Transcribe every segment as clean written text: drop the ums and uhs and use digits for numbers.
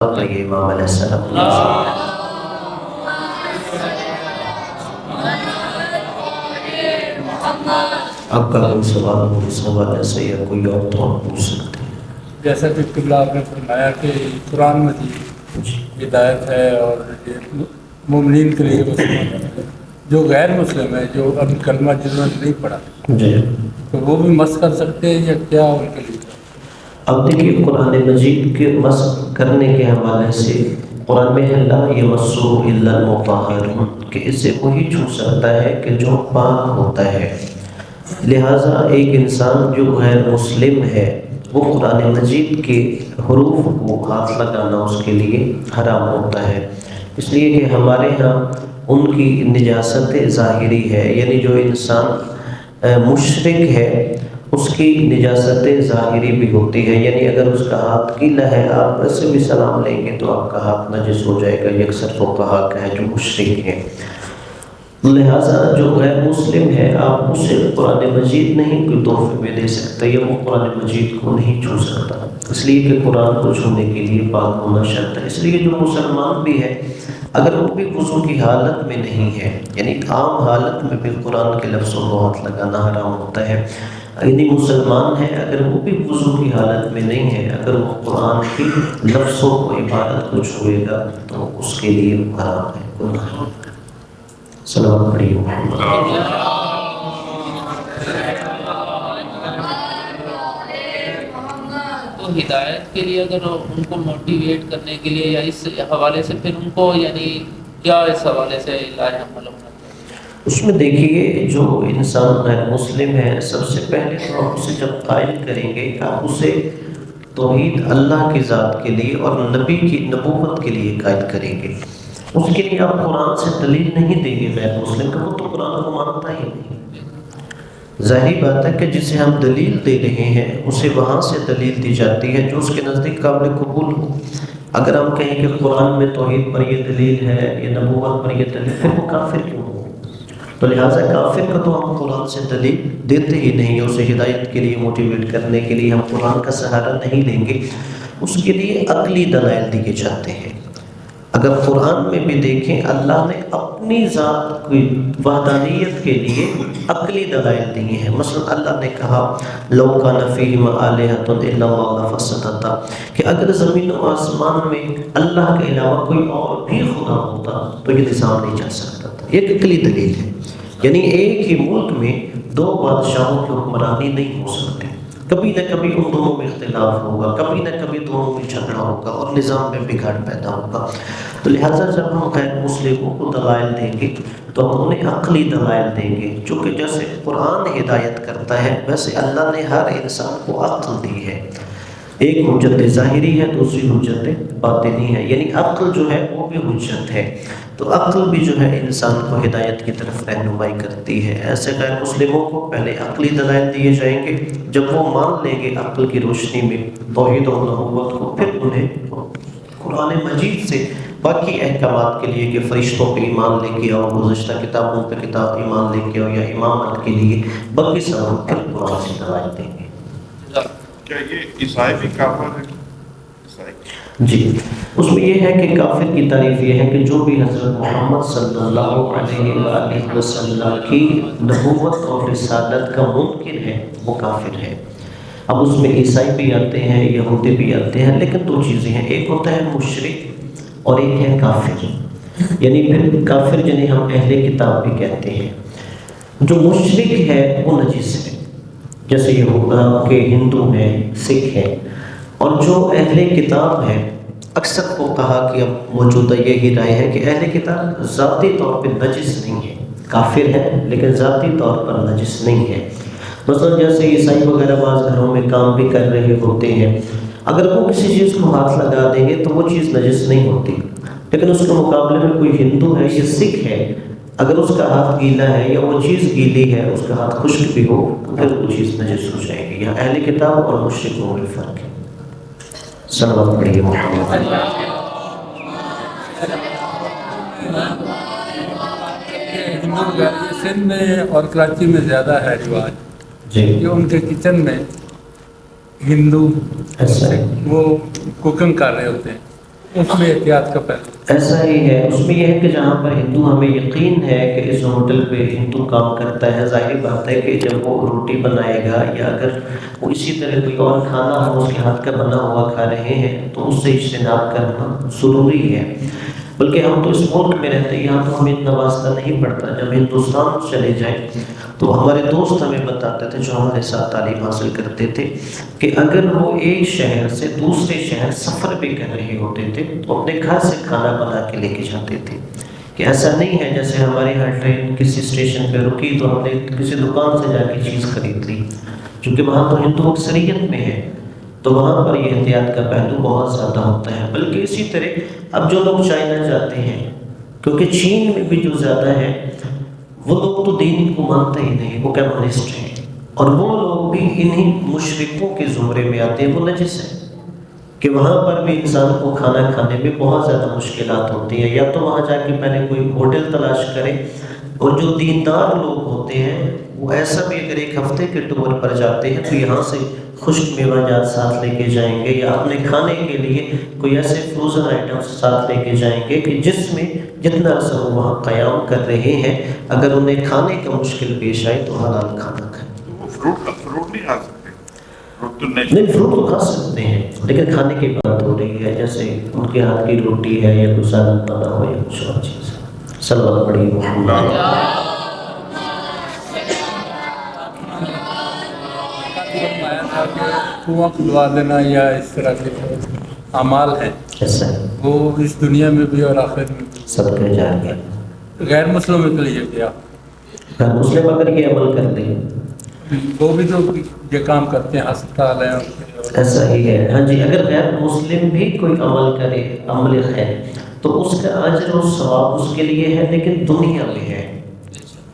امام علیہ السلام آپ کا کوئی سوال ہو اس حوالے سے یا کوئی اور تو آپ پوچھ سکتے ہیں. جیسا کہ قبلہ آپ نے فرمایا کہ قرآن مجید ہدایت ہے اور یہ مومنین کے لیے جو غیر مسلم ہے جو ابھی کلمہ جنہوں نے نہیں پڑھا جی تو وہ بھی مس کر سکتے ہیں یا کیا ان کے لیے؟ اب دیکھیے قرآن مجید کے مس کرنے کے حوالے سے قرآن میں ہے لا یمسہ الا المطہرون کہ اسے وہی چھو سکتا ہے کہ جو پاک ہوتا ہے. لہٰذا ایک انسان جو غیر مسلم ہے وہ قرآن مجید کے حروف کو ہاتھ لگانا اس کے لیے حرام ہوتا ہے، اس لیے کہ ہمارے ہاں ان کی نجاست ظاہری ہے، یعنی جو انسان مشرک ہے اس کی نجاست ظاہری بھی ہوتی ہے، یعنی اگر اس کا ہاتھ گیلا ہے آپ ویسے بھی سلام لیں گے تو آپ کا ہاتھ نجس ہو جائے گا. یہ اکثر فقہا کا ہے جو مشرک ہے. لہٰذا جو غیر مسلم ہے آپ اسے قرآن مجید نہیں کوئی تحفے میں دے سکتے یا وہ قرآن مجید کو نہیں چھو سکتا، اس لیے کہ قرآن کو چھونے کے لیے پاک ہونا شرط ہے. اس لیے جو مسلمان بھی ہے اگر وہ بھی وضو کی حالت میں نہیں ہے، یعنی عام حالت میں بھی قرآن کے لفظوں کو ہاتھ لگانا حرام ہوتا ہے. یعنی مسلمان ہے اگر وہ بھی وضو کی حالت میں نہیں ہے، اگر وہ قرآن کے لفظوں کو عبادت کو چھوئے گا تو اس کے لیے حرام ہے. صلوات پڑھیے محمد. تو ہدایت کے لیے اگر ان کو موٹیویٹ کرنے کے لیے یا اس حوالے سے پھر ان کو یعنی کیا اس حوالے سے لاہ عمل ہونا چاہیے؟ اس میں دیکھیے جو انسان غیر مسلم ہے سب سے پہلے تو آپ اسے جب قائل کریں گے کہ آپ اسے توحید اللہ کی ذات کے لیے اور نبی کی نبوت کے لیے قائل کریں گے. اس کے لیے آپ قرآن سے دلیل نہیں دیں گے غیر مسلم کا، وہ تو قرآن کو مانتا ہی نہیں. ظاہری بات ہے کہ جسے ہم دلیل دے رہے ہیں اسے وہاں سے دلیل دی جاتی ہے جو اس کے نزدیک قابل قبول ہو. اگر ہم کہیں کہ قرآن میں توحید پر یہ دلیل ہے یا نبوت پر یہ دلیل، پھر وہ کافر کیوں ہو؟ تو لہٰذا کافر کا تو ہم قرآن سے دلیل دیتے ہی نہیں، اسے ہدایت کے لیے موٹیویٹ کرنے کے لیے ہم قرآن کا سہارا نہیں لیں گے. اس کے لیے عقلی دلائل دیے جاتے ہیں. اگر قرآن میں بھی دیکھیں اللہ نے اپنی ذات کی وحدانیت کے لیے عقلی دلائل دیے ہیں. مثلا اللہ نے کہا لو کان فیہما آلہۃ الا اللہ لفسدتا، کہ اگر زمین و آسمان میں اللہ کے علاوہ کوئی اور بھی خدا ہوتا تو یہ نظام نہیں چل سکتا تھا. یہ عقلی دلیل ہے، یعنی ایک ہی ملک میں دو بادشاہوں کی حکمرانی نہیں ہو سکتی. کبھی نہ کبھی ان دونوں میں اختلاف ہوگا، کبھی نہ کبھی دونوں میں جھگڑا ہوگا اور نظام میں بگاڑ پیدا ہوگا. تو لہٰذا جب ہم غیر مسلموں کو دلائل دیں گے تو ہم انہیں عقلی دلائل دیں گے، چونکہ جیسے قرآن ہدایت کرتا ہے ویسے اللہ نے ہر انسان کو عقل دی ہے. ایک حجت ظاہری ہے، دوسری حجت باطنی ہے، یعنی عقل جو ہے وہ بھی حجت ہے. تو عقل بھی جو ہے انسان کو ہدایت کی طرف رہنمائی کرتی ہے. ایسے غیر مسلموں کو پہلے عقلی دلائل دیے جائیں گے، جب وہ مان لیں گے عقل کی روشنی میں توحید و نبوت کو، پھر انہیں قرآن مجید سے باقی احکامات کے لیے کہ فرشتوں پہ ایمان لے کے آؤ، گزشتہ کتابوں پہ کتاب ایمان لے کے آؤ، یا امامت کے لیے باقی سب پھر قرآن سے دلائل دیں گے. کیا یہ عیسائی بھی کافر ہے؟ جی، اس میں یہ ہے کہ کافر کی تعریف یہ ہے کہ جو بھی حضرت محمد صلی اللہ علیہ وآلہ وسلم کی نبوت اور رسالت کا منکر ہے وہ کافر ہے. اب اس میں عیسائی بھی آتے ہیں، یہودی بھی آتے ہیں، لیکن دو چیزیں ہیں، ایک ہوتا ہے مشرک اور ایک ہے کافر. یعنی پھر کافر جنہیں ہم اہل کتاب بھی کہتے ہیں. جو مشرک ہے وہ نجس ہے، جیسے یہ کہ ہندو ہیں، سکھ ہیں. اور جو اہل کتاب ہے اکثر کو کہا کہ اب موجودہ یہی رائے ہے کہ اہل کتاب ذاتی طور پہ نجس نہیں ہے، کافر ہے لیکن ذاتی طور پر نجس نہیں ہے. مثلا جیسے عیسائی وغیرہ بعض گھروں میں کام بھی کر رہے ہوتے ہیں، اگر وہ کسی چیز کو ہاتھ لگا دیں گے تو وہ چیز نجس نہیں ہوتی. لیکن اس کے مقابلے میں کوئی ہندو ہے یا سکھ ہے، اگر اس کا ہاتھ گیلا ہے یا وہ چیز گیلی ہے، اس کا ہاتھ خشک بھی ہو تو پھر وہ چیز نجس ہو جائے گی. یہاں اہل کتاب اور مشرکوں میں فرق ہے. صلوات پڑھیے محمد. سندھ میں اور کراچی میں زیادہ ہے رواج جی کہ ان کے کچن میں ہندو وہ کوکنگ کر رہے ہوتے ہیں اس میں احتیاط کا پہلو ایسا ہی ہے، اس میں یہ ہے کہ جہاں پر ہندو ہمیں یقین ہے کہ اس ہوٹل پہ ہندو کام کرتا ہے، ظاہر بات ہے کہ جب وہ روٹی بنائے گا یا اگر وہ اسی طرح کوئی اور کھانا ہم اس کے ہاتھ کا بنا ہوا کھا رہے ہیں تو اس سے اجتناب کرنا ضروری ہے۔ بلکہ ہم تو اس ملک میں رہتے ہیں، یہاں تو ہمیں اتنا واسطہ نہیں پڑتا۔ جب ہندوستان چلے جائیں تو ہمارے دوست ہمیں بتاتے تھے جو ہمارے ساتھ تعلیم حاصل کرتے تھے کہ اگر وہ ایک شہر سے دوسرے شہر سفر بھی کر رہے ہوتے تھے تو اپنے گھر سے کھانا بنا کے لے کے جاتے تھے، کہ ایسا نہیں ہے جیسے ہمارے یہاں ٹرین کسی اسٹیشن پہ رکی تو ہم نے کسی دکان سے جا کے چیز خرید لی، چونکہ وہاں تو ہندو اکثریت میں ہے تو وہاں پر یہ احتیاط کا پہلو بہت زیادہ ہوتا ہے۔ بلکہ اسی طرح اب جو لوگ چائنا جاتے ہیں، کیونکہ چین میں بھی جو زیادہ ہے وہ لوگ تو دین کو مانتے ہی نہیں، وہ کمیونسٹ ہیں، اور وہ لوگ بھی انہی مشرکوں کے زمرے میں آتے ہیں۔ وہ نجس ہے کہ وہاں پر بھی انسان کو کھانا کھانے میں بہت زیادہ مشکلات ہوتی ہیں، یا تو وہاں جا کے پہلے کوئی ہوٹل تلاش کرے، اور جو دیندار لوگ ہوتے ہیں وہ ایسا بھی اگر ایک ہفتے کے ٹور پر جاتے ہیں تو یہاں سے خشک میوہ جات ساتھ لے کے جائیں گے، یا اپنے کھانے کے لیے کوئی ایسے فروزن آئٹمس ساتھ لے کے جائیں گے کہ جس میں جتنا عرصہ وہ وہاں قیام کر رہے ہیں اگر انہیں کھانے کا مشکل پیش آئے تو حلال کھانا کھائیں۔ وہ فروٹ نہیں کھا سکتے؟ فروٹ تو نہیں، فروٹ تو کھا سکتے ہیں لیکن کھانے کی بات ہو رہی ہے، جیسے ان کے ہاتھ کی روٹی ہے یا کوئی سالن بنا ہو یا کچھ اور چیز ہے۔ صلوات پڑھیے محمد۔ کنواں کھلوا دینا یا اس طرح کے جو اعمال ہیں ایسا ہے، وہ اس دنیا میں بھی اور آخرت میں بھی سب کے جائیں گے۔ غیر مسلموں کے لیے کیا؟ ہر مسلم اگر یہ عمل کر دے، وہ بھی تو یہ کام کرتے ہیں، ہسپتال ہیں ان کے۔ ایسا ہی ہے، ہاں جی، اگر غیر مسلم بھی کوئی عمل کرے عمل خیر تو اس کا اجر و ثواب اس کے لیے ہے، لیکن دنیا میں ہے،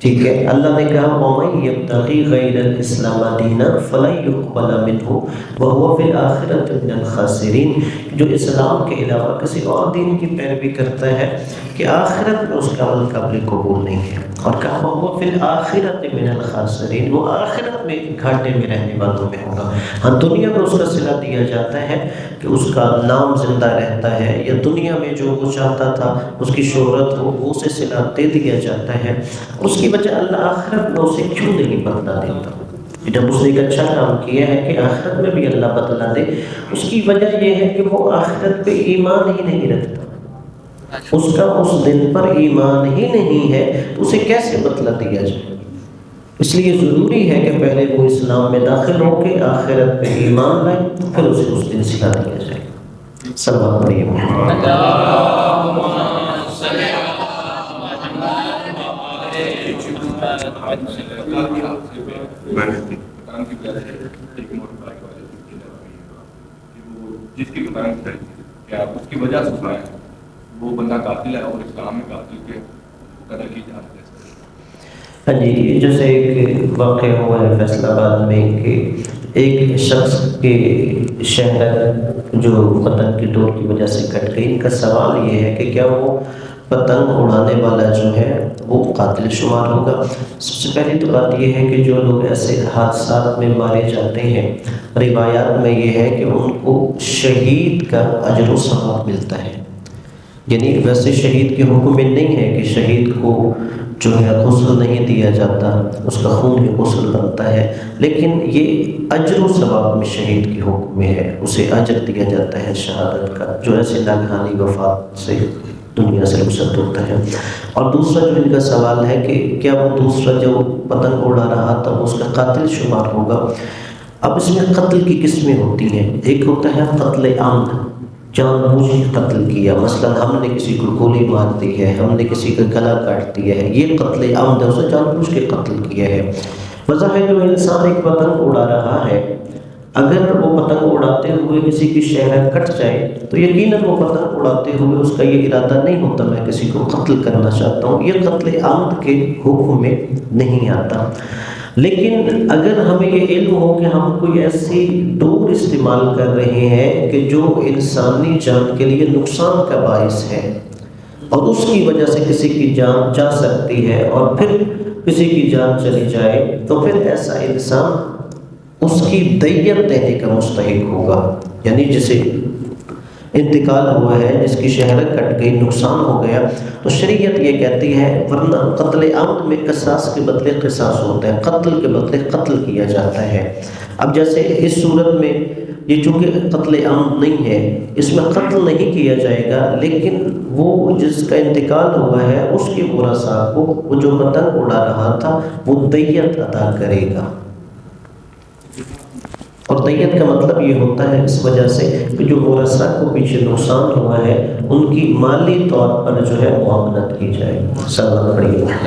ٹھیک ہے۔ اللہ نے کہا وَمَن يَبْتَغِ غَيْرَ الْإِسْلَامَ دِينًا فَلَن يُقْبَلَ مِنْهُ وَهُوَ فِي الْآخِرَةِ مِنَ الْخَاسِرِينَ، جو اسلام کے علاوہ کسی اور دین کی پیروی کرتا ہے کہ آخرت میں اس کا عمل قابل قبول نہیں ہے، اور کہا وَهُوَ فِي الْآخِرَةِ مِنَ الْخَاسِرِينَ، وہ آخرت میں گھاٹے میں رہنے والوں میں ہوگا۔ ہاں، دنیا میں اس کا صلہ دیا جاتا ہے کہ اس کا نام زندہ رہتا ہے، یا دنیا میں جو وہ چاہتا تھا اس کی شہرت ہو وہ اسے صلہ دے دیا جاتا ہے۔ اس کی وجہ اللہ آخرت میں اسے کیوں نہیں بدلہ دیتا؟ جب اس نے ایک اچھا کام کیا ہے کہ آخرت میں بھی اللہ بدلہ دے، اس کی وجہ یہ ہے کہ وہ آخرت پہ ایمان ہی نہیں رکھتا، اس کا اس دن پر ایمان ہی نہیں ہے، تو اسے کیسے بدلہ دیا جائے؟ اس لیے ضروری ہے کہ پہلے وہ اسلام میں داخل ہو کے آخرت پہ ایمان لائے، پھر اسے اس دن صلہ دیا جائے۔ صلوات پڑھیے محمد۔ جس کی قرآن کیا اس کی وجہ سنائے وہ بندہ قاتل ہے اور اسلام میں قاتل کے قدر کی جاتی ہے۔ ہاں جی، جیسے ایک واقعہ ہوا ہے فیصل آباد میں کہ ایک شخص کے شہر جو پتنگ کی ڈور کی وجہ سے کٹ گئی، ان کا سوال یہ ہے کہ کیا وہ پتنگ اڑانے والا جو ہے وہ قاتل شمار ہوگا؟ سب سے پہلی تو بات یہ ہے کہ جو لوگ ایسے حادثات میں مارے جاتے ہیں، روایات میں یہ ہے کہ ان کو شہید کا اجر و ثواب ملتا ہے، یعنی ویسے شہید کے حکم میں نہیں ہے کہ شہید کو جو ہے غسل نہیں دیا جاتا، اس کا خون ہی غسل بنتا ہے، لیکن یہ اجر و ثواب میں شہید کے حکم میں ہے، اسے اجر دیا جاتا ہے شہادت کا، جو ایسے ناگہانی وفات سے دنیا سے رخصت ہوتا ہے۔ اور دوسرا جو ان کا سوال ہے کہ کیا وہ دوسرا جو پتنگ اڑا رہا تھا اس کا قاتل شمار ہوگا؟ اب اس میں قتل کی قسمیں ہوتی ہیں، ایک ہوتا ہے قتل عمد، جان بوجھ کے قتل کیا، مثلا ہم نے کسی کو گولی مار دی ہے، ہم نے کسی کا گلا کاٹ دیا ہے، یہ قتل عمد ہے، اسے جان بوجھ کے قتل کیا ہے۔ وضاحت جو انسان ایک پتنگ اڑا رہا ہے، اگر وہ پتنگ اڑاتے ہوئے کسی کی شہرت کٹ جائے تو یقیناً وہ پتنگ اڑاتے ہوئے اس کا یہ ارادہ نہیں ہوتا میں کسی کو قتل کرنا چاہتا ہوں، یہ قتل عمد کے حکم میں نہیں آتا۔ لیکن اگر ہمیں یہ علم ہو کہ ہم کوئی ایسی ڈور استعمال کر رہے ہیں کہ جو انسانی جان کے لیے نقصان کا باعث ہے اور اس کی وجہ سے کسی کی جان جا سکتی ہے اور پھر کسی کی جان چلی جائے، تو پھر ایسا انسان اس کی دیت دینے کا مستحق ہوگا، یعنی جسے انتقال ہوا ہے، جس کی شہرت کٹ گئی، نقصان ہو گیا، تو شریعت یہ کہتی ہے ورنہ قتل عمد میں قصاص کے بدلے قصاص ہوتا ہے، قتل کے بدلے قتل کیا جاتا ہے۔ اب جیسے اس صورت میں یہ چونکہ قتل عمد نہیں ہے، اس میں قتل نہیں کیا جائے گا، لیکن وہ جس کا انتقال ہوا ہے اس کے ورثاء کو وہ جو پتنگ اڑا رہا تھا وہ دیت ادا کرے گا۔ اور دیت کا مطلب یہ ہوتا ہے اس وجہ سے کہ جو ورثاء کو پیچھے نقصان ہوا ہے ان کی مالی طور پر جو ہے معاونت کی جائے۔ صلی اللہ علیہ وسلم۔